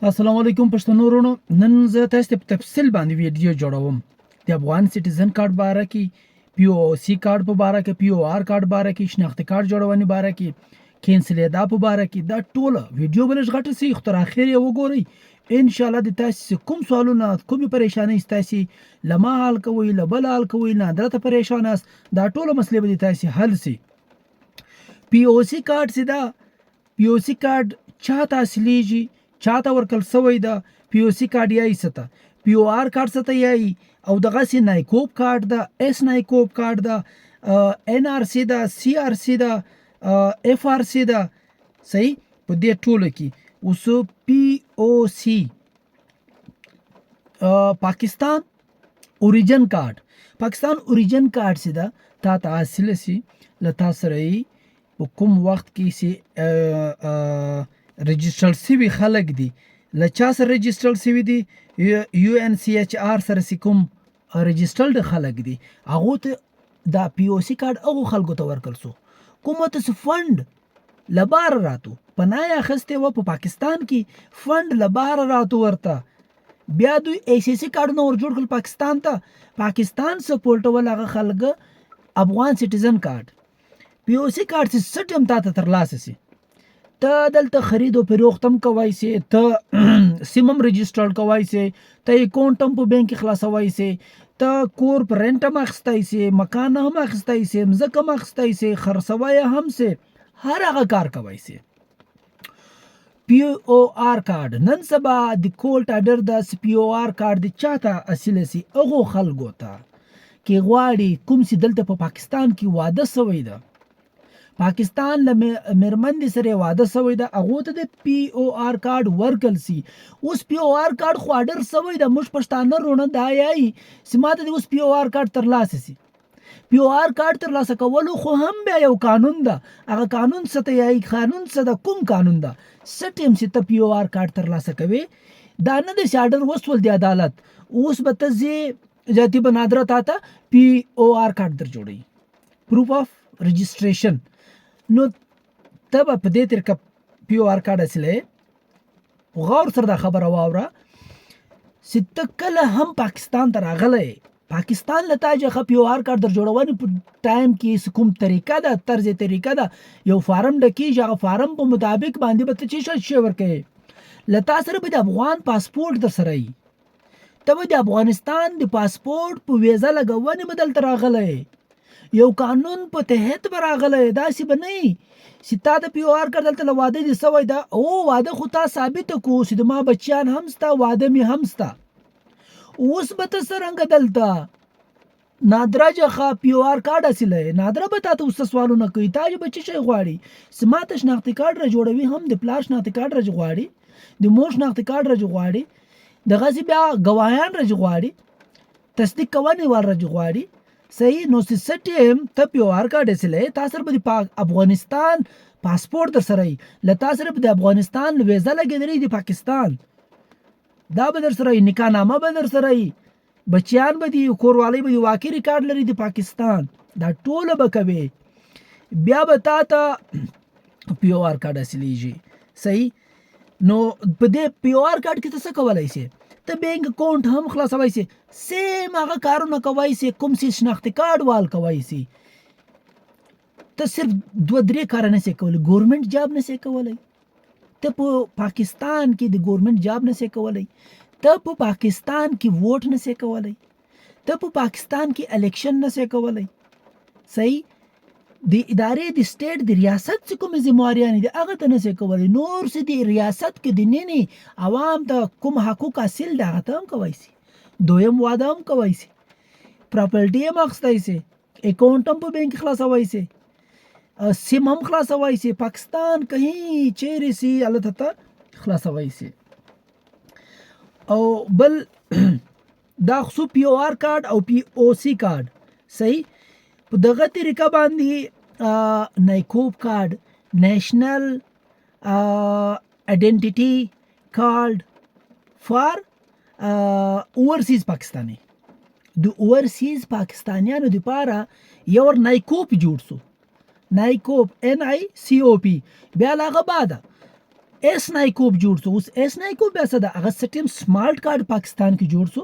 السلام علیکم پښتنو ورونو. نن زه تاسو ته په تفصیل باندې ویډیو جوړوم د افغان سټیزن کارت باره کې، پی او سی کارت په باره کې، پی او آر کارت باره کې، شناختی کارت جوړونې باره کې، کینسلیدا په باره کې. دا ټوله ویډیو بلش غټه سي، خو تر اخر یې وګورئ. ان شاء الله د تاسو کوم سوالونه، کومې پریشانۍ تاسو لما حل کوئ، لبل حل کوئ، نادرته پریشان است، دا ټوله مسلې به تاسو حل سي. پی او سی کارت سي، دا پی او سی کارت چاته اصليږي، چاته ورکل سوی ده. پی او سی کارت یای سته، پی او آر کارت سته یای، او دغه سي نایکوب کارت ده، اس نایکوب کارت ده، ان آر سی ده، سی آر سی ده، اف آر سی ده. صحیح. په دې ټولو کې اوس پی او سی پاکستان اوریجن کارت، پاکستان اوریجن کارت سي ده تا ته حاصل سي لتا سره په کوم وخت کې سي رجسټر سوي خلک دي، له چا سره رجسټر سوي دي، یو ان سی ایچ آر سره سي کوم رجسټرډ خلک دي، هغه ته دا پی او سی کارت هغه خلکو ته ورکړل سو کومه ته فند لبار راتو پناه اخسته و په پاکستان کې فند لبار راتو ورته. بیا دوی ایس سی کارتونه ور جوړ کړل پاکستان ته، پاکستان سپورټ ول هغه خلک افغان سټیزن کارت پی او سی کارت سټم ته ترلاسه سي. ته دلته خرید او فروخت هم کوای سي، ته سیمم رجسټر کوای سي، ته اکاونټ هم په بانک کې خلاصوای سي، ته کور پر رنټ هم اخستای سي، مکان هم اخستای سي، مځکه هم اخستای سي، خرڅوای هم سي، هر هغه کار کوای سي. پی او آر کارت نن سبا د کولټ اډر د پی او آر کارت د چاته اصل سي هغه خلکو ته کې غواړي کوم سي دلته په پاکستان کې واده سوی ده، پاکستان له میرمن سره واده سوی ده، هغه ته د پی او آر کارت ورکل سي. اوس پی او آر کارت خو اډر سوی ده، موږ پښتانه رونه دا یای سماته د اوس پی او آر کارت ترلاسه سي. پی او آر کارت ترلاسه کولو خو هم بیا یو قانون ده، هغه قانون څه ته یای، قانون څه ده، کوم قانون ده، سټیم چې ته پی او آر کارت ترلاسه کوي دا نه د شاډر وسول دی عدالت. اوس به ته زی جاتی بنادره تا ته پی او آر کارت در جوړي، پروف اف رجسټریشن. نو ته به په دې طریقه پی او آر کارت اصله غور سره دا خبره واوره چې ته کله هم پاکستان ته راغلی، پاکستان له تاجه پی او آر کارت در جوړونې په ټایم کې کوم طریقه ده، طرز طریقه ده، یو فارم ډکیږي، هغه فارم په مطابق باندې به ته چې شی ورکوي. له تا سره به د افغان پاسپورټ در سره وي، ته به د افغانستان د پاسپورټ په ویزه لګونې به دلته راغلی، یو قانون په تحت به راغلی، داسې به نه وي چې تا د پی او آر کارت دلته له واده دې سوی ده، او واده خو تا ثابته کو چې د ما بچیان هم ستا، واده مې هم ستا. اوس به ته څرنګه دلته نادره جخه پی او آر کارت اصله نادره به تا ته اوس سوالونه کوي، تا چې بچی شي غواړي سماته شناختی کارت را جوړوي، هم د پلار شناختی کارت را غواړي، د مور شناختی کارت را غواړي، دغه بیا گواهیان را غواړي، تصدیق کوونې وال را غواړي. صحیح. نو سټیم ته پی او آر کارت اصله تا سره به د افغانستان پاسپورټ در سره وي، له تا سره به د افغانستان ویزه لګېدلې د پاکستان دا به در سره وي، نکاح نامه به در سره وي، بچیان به دي، کوروالی به دي، واقعي ریکارډ لري د پاکستان، دا ټوله به کوي. بیا به تا ته پی او آر کارت اصليږي. صحیح. نو په دې پی او آر کارت کې ته څه کولای شي، ته بینک اکاونټ هم خلاصوای شي، سیم هغه کارونه کوای شي کوم سي شناختی کارت وال کوای شي. ته صرف 2-3 کار نه سي کولای، ګورنمنت جاب نه سي کولای، ته په پاکستان کې د ګورنمنت جاب نه سي کولای، ته په پاکستان کې ووټ نه سي کولای، ته په پاکستان کې الیکشن نه سي کولای. صحیح. د ادارې د سټیټ د ریاست څخه کوم ذمہواریان دي هغه ته نه سي کولای، نور سي د ریاست کې د نینی عوام ته کوم حقوق حاصل دي هغه ته هم کوي سي، دویم واده هم کوي سي، پراپرټي هم اخستای سي، اکاونټ هم په بانک خلاصوي سي، سیم هم خلاصوي سي، پاکستان کہیں چیرې سي الله ته خلاصوي سي. او بل دا خصو پی او آر کارت او پی او سی کارت. صحیح. په دغه طریقه باندې نایکوب کارت، نیشنل آئیډنټیټي کارت فار اوورسیز پاکستانی، د اوورسیز پاکستانیانو لپاره یو نایکوب جوړ سو، نایکوب ان آی سی او پی. بیا لاغه بعد ایس نایکوب جوړ شو. اوس ایس نایکوب بیا څه ده؟ هغه سټیم سمارټ کارت پاکستان کې جوړ شو،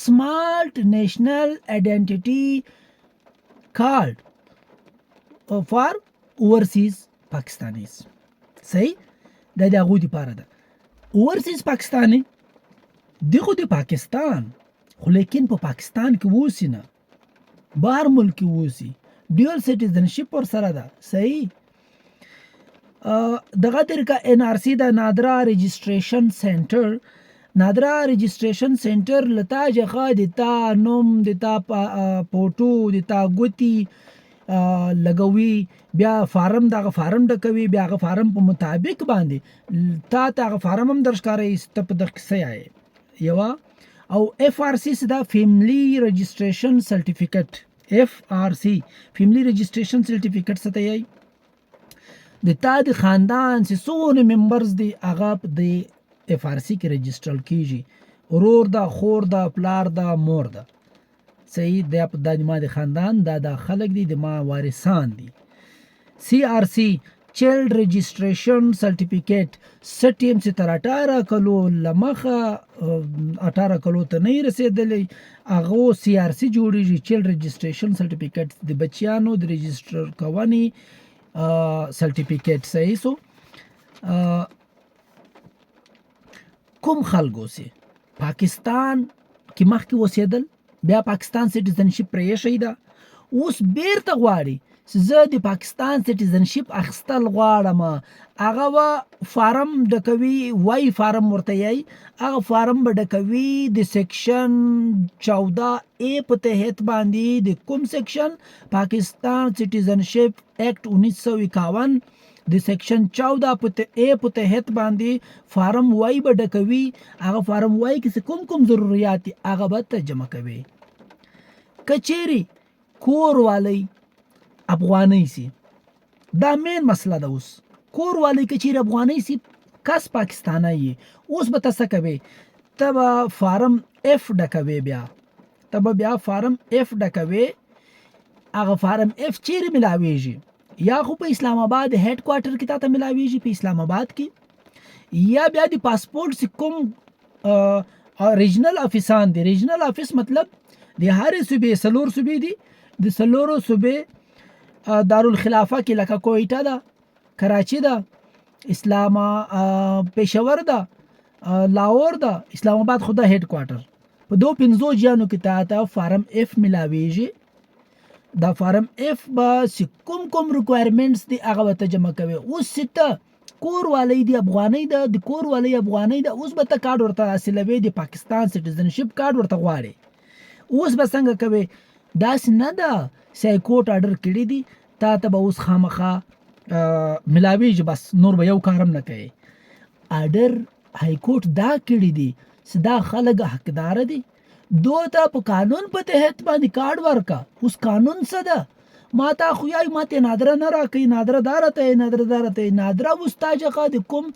سمارټ نیشنل آئیډینټیټي کارت فار اوورسیز پاکستانیز. صحیح دا د هغوی دپاره ده. اوورسیز پاکستاني دی خو د پاکستان، خو لیکن په پاکستان کې اوسي نه، بهر ملک کې اوسي، ډیول سټیزنشپ ورسره ده. صحیح دغه طریقه NRC د نادرا رجسټریشن سنټر، نادرا رجسټریشن سنټر لتا جخه د تا نوم، د تا فوټو، د تا ګوتی لګوي، بیا فارم دغه فارم ډکوي، بیا هغه فارم په مطابق باندې تا ته هغه فارم هم درښکاري ته په دغه څه یې یوه. او FRC دا فیملی رجسټریشن سرټیفیکټ، FRC فیملی رجسټریشن سرټیفیکټ څه ته یې د تا د خاندان چې څونه ممبرز دي هغه د FRC کې رجسټر کیږي، ورور دا، خور دا، پلار دا، مور دا. صحیح دا د ما د خاندان دا خلک دي، د ما وارثان دي. CRC چیلډ رجسټریشن سرټیفیکټ سټیم چې تر 18 کلو لمخه 18 کلو ته نه رسیدلی هغه CRC جوړیږي، چیلډ رجسټریشن سرټیفیکټ د بچیانو د رجسټر کوونی سرټیفیکټ. صحیح سو کوم خلکو سي پاکستان کې مخکې اوسېدل، بیا پاکستان سټیزنشپ پرې شي ده، اوس بیرته غواړي چې زه د پاکستان سټیزنشپ اخیستل غواړم، هغه به فارم ډکوي، وای فارم ورته یی، هغه فارم به ډکوي د سیکشن 14A په تحت باندې. د کوم سیکشن؟ پاکستان سټیزنشپ ایکټ 1951 د سیکشن 14A په تحت باندې فارم وای به ډکوي. هغه فارم وای کې کوم کوم ضرورت دي هغه به ته جمع کوي. کچېری کور والی افغانۍ سي، دا مین مسله ده. اوس کور والی کچېری افغانۍ سي، کس پاکستانی اوس به تاسو کوي، ته به فارم F ډکوي، بیا ته به بیا فارم F ډکوي. هغه فارم F چیرې ملاویږي؟ یا خو په اسلام آباد هډ کوارټر کې تاسو ملاویږي په اسلام آباد کې، یا بیا د پاسپورت کوم ریجنل افیسان دي. ریجنل افیس مطلب د هر صوبې سلور صوبې دي، د سلورو صوبې دارالخلافه کې لکه کویټه ده، کراچي ده، پېښور ده، لاهور ده، اسلام آباد خو د هډ کوارټر په 2-5 جانو کې تا فارم F ملاویږي. دا فارم F به کوم کوم ریکوایرمنټس دي هغه به ته جمع کوي. اوس ته کور والی دی افغانۍ ده، د کور والی افغانۍ ده، اوس به ته کارډ ورته حاصلوي، د پاکستان سټیزنشپ کارډ ورته غواړي. اوس به څنګه کوي؟ داسې نه ده چې هایکورټ آرډر کړي دي تا ته به اوس خامخا ملاویږي، بس نور به یو کارم نه کوي. آرډر هایکورټ دا کړي دي چې دا خلک حقدار دي، دو ته په قانون په تحت باندې کارډ ورکا. اوس قانون څه ده؟ ما ته خو یای ما ته نادره نه راکې، نادره دارته، نادره دارته، نادره مستاجقه د کوم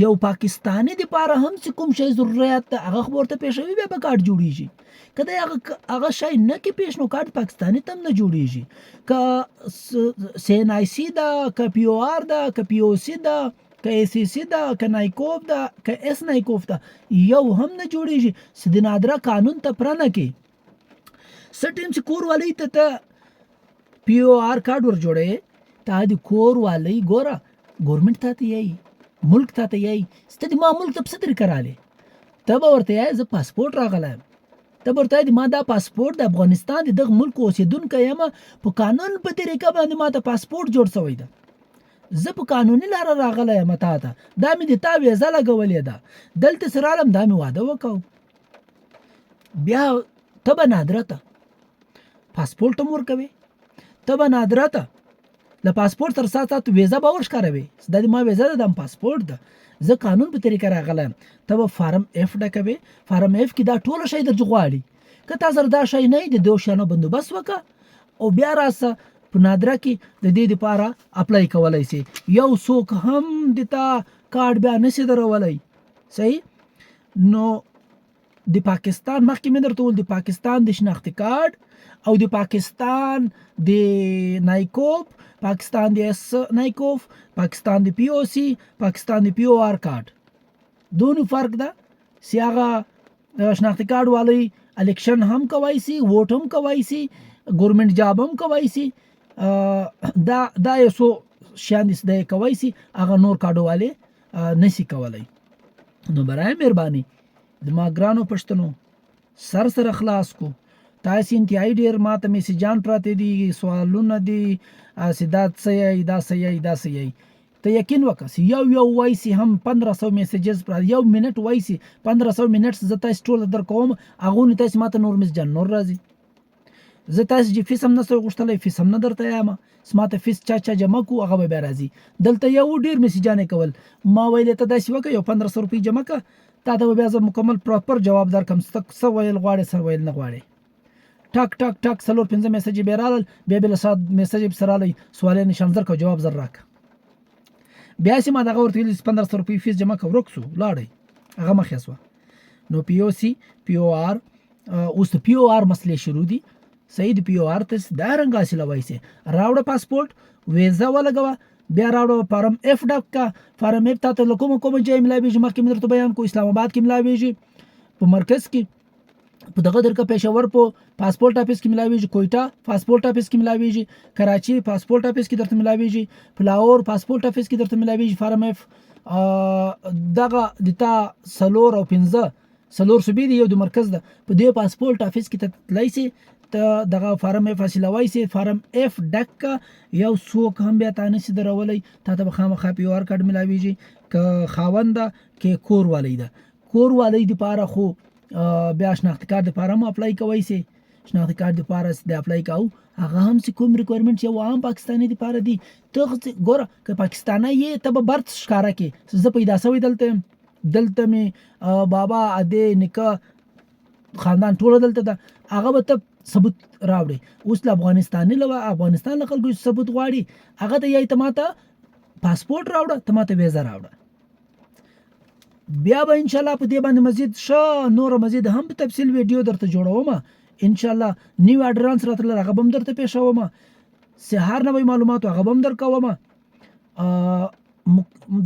یو پاکستانی د پاره هم چې کوم شی ضرورت ته هغه ورته پېښوي، بیا به کارډ جوړیږي. کله هغه شی نه کې پېښ نو کارډ پاکستانی تم نه جوړیږي. که CNIC ده، که POR ده، که POC ده، که ACC ده، که نایکوب ده، که اس نایکوب ده، یو هم نه جوړیږي چې د نادره قانون ته پرنه کې سټیم چې کور والی ته POR کارډ ور جوړې، تا د کور والی ګوره ګورنمنت ته یی، ملک ته یی، ستې ما ملک ته څه طریقه رااله، ته به ورته یې زه پاسپورت راغلایم، ته به ورته ما دا پاسپورت د افغانستان د دغه ملک اوسیدونکی یم، په قانون په طریقه باندې ما ته پاسپورت جوړ شوی ده، زه په قانوني لاره راغلی یم تا ته، دا مې د تا ویزه لګولې ده، دلته سره رالم دا مې واده وکړو. بیا ته به نادره ته پاسپورت هم ورکوي، ته به نادره ته له پاسپورت سره ساتو ویزه به ورښکاروي، دا د ما ویزه ده، دا پاسپورت ده، زه قانون په طریقه راغلی یم. ته به فارم F ډکوي. فارم F کې دا ټوله شی درته غواړي. که تا سره دا شی نه وي د دو شیانو بندوبست وکړه او بیا راسه په نادره کې د دې دپاره اپلای کولی سي. یو څوک هم د تا کارډ بیا نشي درولی. صحیح نو د پاکستان مخکې مې درته وویل د پاکستان د شناختي کارت او د پاکستان د نایکوپ، پاکستان د اس نایکوف، پاکستان د پی او سی، پاکستان د پی او آر کارت دونو فرق ده. سی هغه شناختی کارت والی الیکشن هم کوي سي، ووټ هم کوي سي، ګورنمنت جاب هم کوي سي، دا یو څو شیان دي کوي سي، هغه نور کارډ والی نسی کولای. نو برای مهرباني زما ګرانو پښتنو سر خلاص کو. تاسو انتهایی ډیر ماته میسجان پراته دي، سوالونه دي چې دا څه دا څه ته یقین وکړه یو وایسي هم 1500 میسیجز پر یو منټ وایسي 1500 منټ زه تاسو ټول در کوم، هغه نه تاسو ماته نور میسجان نور راځي. زه تاسو چې فیس هم نه غوښتلای، فیس هم نه درته یم، سماته فیس چا جمع کو هغه به راځي. دلته یو ډیر میسجان کول ما ویل ته داسې وکړه یو 1500 روپۍ جمع کړه، تا ته بیا زه مکمل پراپر جواب درکم، څه ویل غواړې څه ویل نه غواړې. ټک ټک ټک 4-5 میسج به رالل، بیا بل سات میسج به سره لای سوال نشم درکو جواب زر راک. بیا چې ما دغه ورته ویل 1500 روپۍ فیس جمع کړ ورکسو لاړی هغه مخې سو. نو پی او سی پی او آر اوس د پی او آر مسلې شروع دي. صحیح د پی او آر ته دا رنګ حاصله وایسي راوړه پاسپورت ویزا ولګوه، بیا راوړه فارم اف ډک کا. فارم اف ته له کوم ځای ملاویږي مخکې مې درته بیان کو، اسلام آباد کې ملاویږي، په مرکز کې په دغه درکه پېښور په پاسپورت افیس کې ملاویږي، کویټا پاسپورت افیس کې ملاویږي، کراچي پاسپورت افیس کې درته ملاویږي، پلاور پاسپورت افیس کې درته ملاویږي. فارم اف دغه د تا 4 او 15 4 صوبې دی، یو د مرکز ده، په دې پاسپورت افیس کې ته تلای سي، ته دغه فارم اف حاصلوای سي. فارم اف ډک یو څوک هم بیا تانه سي درولای، تا ته خامخا پی او آر کارت ملاویږي که خاونده کې کور والی ده. کور والی د پاره خو بیا شناختی کارت لپاره هم اپلای کوي سي، شناختی کارت لپاره د اپلای کوو هغه هم چې کوم ریکوایرمنټ یو عام پاکستاني لپاره دي. ته ګوره که پاکستاني یې ته به برت ښکارا کې زه پیدا شوی دلته می بابا اده نکاح خاندان ټول دلته ده، هغه به ته ثبوت راوړي. اوس له افغانستان له خلکو ثبوت غواړي، هغه ته یې ته ماته پاسپورت راوړه، ته ماته ویزا راوړه. بیا به ان شاء الله په دې باندې مزید نور مزید هم په تفصیل ویډیو درته جوړوم ان شاء الله. نیو اډرانس راته هغه بم درته پېښوم، سهار نوې معلومات هغه بم درکوم.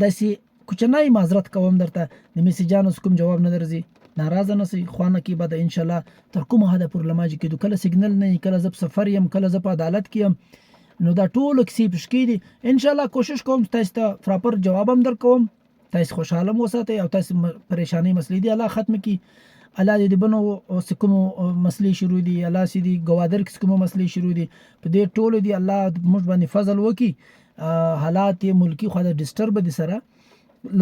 داسې کوچنی معذرت کوم درته د میسجانو کوم جواب نه درځي، ناراضه نه سي، خوانه کې به ان شاء الله تر کومه حد پر لماجي کېدو، کله سیګنل نه، کله زه په سفر یم، کله زه په عدالت کې یم، نو دا ټول کسي پشکې دي. ان شاء الله کوشش کوم تاسو ته پراپر جواب هم درکوم، تاسو خوشاله مو ساتئ او تاسو پریشانی مسلې دي الله ختم کی. الله دې بنو سکم مسلې شروع دي، الله سي دي گوادر کس کوم مسلې شروع دي، په دې ټولو دي الله موږ باندې فضل وکي. حالات ملکی خو دا ډیسټرب دي سره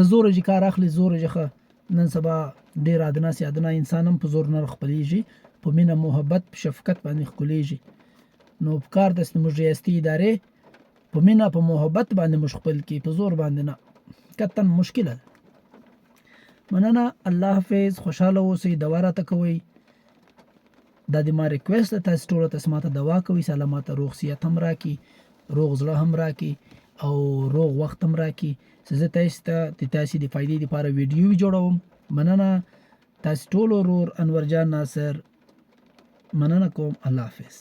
لزور جی کار اخلي، زور جخه نن سبا ډیر ادنا سي ادنا انسان هم په زور نه خپلېږي، په مینه محبت په شفقت باندې خپلېږي. نو په کار د ریاستي ادارې په مینه په محبت باندې مشخپل کی، په زور باندې نه کتن مشکله ده. مننه، الله حافظ، خوشاله اوسئ، دوا راته کوئ. دا د ما ریکویسټ ده، تاسو ټولو ته ماته دوا کوئ، سلامت روغ صحت هم راکړي، روغ زړه هم راکړي او روغ وخت هم راکړي چې زه تاسو ته د تاسو د فایدې لپاره ویډیو جوړوم. مننه، تاسو ټول ورور انور جان ناصر مننه کوم. الله حافظ.